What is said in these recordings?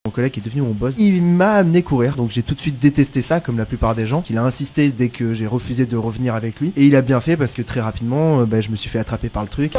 Mon collègue est devenu mon boss. Il m'a amené courir, donc j'ai tout de suite détesté ça, comme la plupart des gens. Il a insisté dès que j'ai refusé de revenir avec lui. Et il a bien fait parce que très rapidement, je me suis fait attraper par le truc.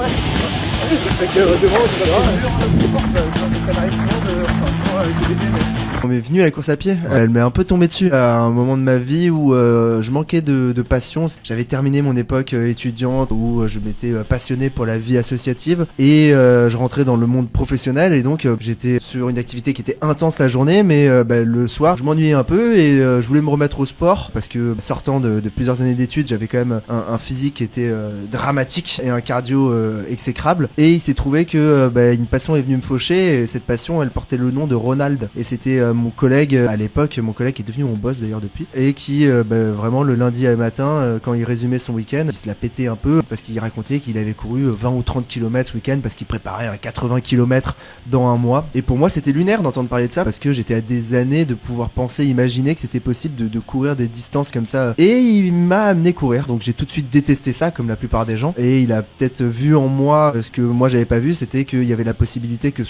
On m'est venu à la course à pied, elle m'est un peu tombée dessus à un moment de ma vie où je manquais de passion. J'avais terminé mon époque étudiante où je m'étais passionné pour la vie associative et je rentrais dans le monde professionnel et donc j'étais sur une activité qui était intense la journée, mais le soir je m'ennuyais un peu et je voulais me remettre au sport parce que sortant de plusieurs années d'études, j'avais quand même un physique qui était dramatique et un cardio exécrable, et il s'est trouvé que une passion est venue me faucher, et cette passion elle portait le nom de Ronald, et c'était mon collègue à l'époque, mon collègue qui est devenu mon boss d'ailleurs depuis, et qui vraiment le lundi matin quand il résumait son week-end, il se la pétait un peu parce qu'il racontait qu'il avait couru 20 ou 30 km ce week-end parce qu'il préparait à 80 km dans un mois. Et pour moi c'était lunaire d'entendre parler de ça parce que j'étais à des années de pouvoir penser, imaginer que c'était possible de courir des distances comme ça, et il m'a amené courir, donc j'ai tout de suite détesté ça comme la plupart des gens, et il a peut-être vu en moi ce que moi j'avais pas vu, c'était qu'il y avait la possibilité que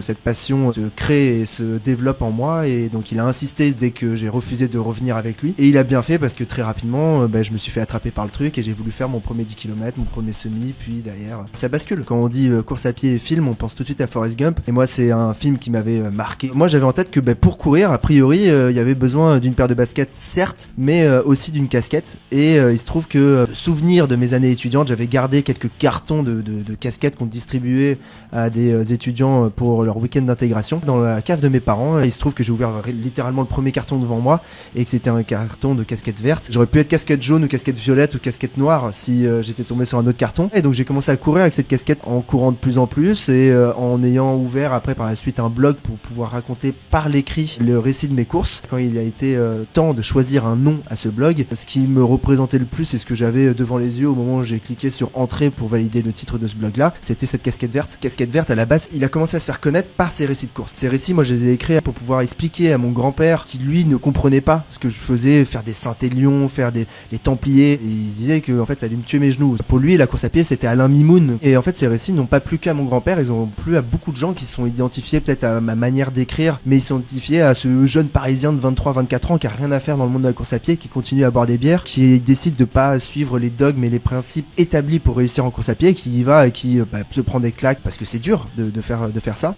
cette passion se crée et se développe en moi, et donc il a insisté dès que j'ai refusé de revenir avec lui, et il a bien fait parce que très rapidement je me suis fait attraper par le truc et j'ai voulu faire mon premier 10 km, mon premier semi, puis derrière ça bascule. Quand on dit course à pied et film, on pense tout de suite à Forrest Gump, et moi c'est un film qui m'avait marqué. Moi j'avais en tête que pour courir a priori il y avait besoin d'une paire de baskets certes, mais aussi d'une casquette, et il se trouve que souvenir de mes années étudiantes, j'avais gardé quelques cartons de casquettes qu'on distribuait à des étudiants pour leur week-end d'intégration dans la cave de mes parents. Il se trouve que j'ai ouvert littéralement le premier carton devant moi et que c'était un carton de casquette verte. J'aurais pu être casquette jaune ou casquette violette ou casquette noire si j'étais tombé sur un autre carton, et donc j'ai commencé à courir avec cette casquette en courant de plus en plus, et en ayant ouvert après par la suite un blog pour pouvoir raconter par l'écrit le récit de mes courses. Quand il a été temps de choisir un nom à ce blog, ce qui me représentait le plus et ce que j'avais devant les yeux au moment où j'ai cliqué sur entrée pour valider le titre de ce blog là, c'était cette casquette verte. Casquette verte, à la base il a commencé à se faire connaître par ses récits de course. Ces récits, moi je les ai écrits pour pouvoir expliquer à mon grand-père qui lui ne comprenait pas ce que je faisais, faire des Saint-Élion, faire les Templiers, et il disait que en fait ça allait me tuer mes genoux. Pour lui la course à pied c'était Alain Mimoun, et en fait ces récits n'ont pas plu qu'à mon grand-père, ils ont plu à beaucoup de gens qui se sont identifiés peut-être à ma manière d'écrire, mais ils sont identifiés à ce jeune parisien de 23-24 ans qui a rien à faire dans le monde de la course à pied, qui continue à boire des bières, qui décide de pas suivre les dogmes et les principes établis pour réussir en course à pied, qui y va et qui se prend des claques parce que c'est dur de faire ça.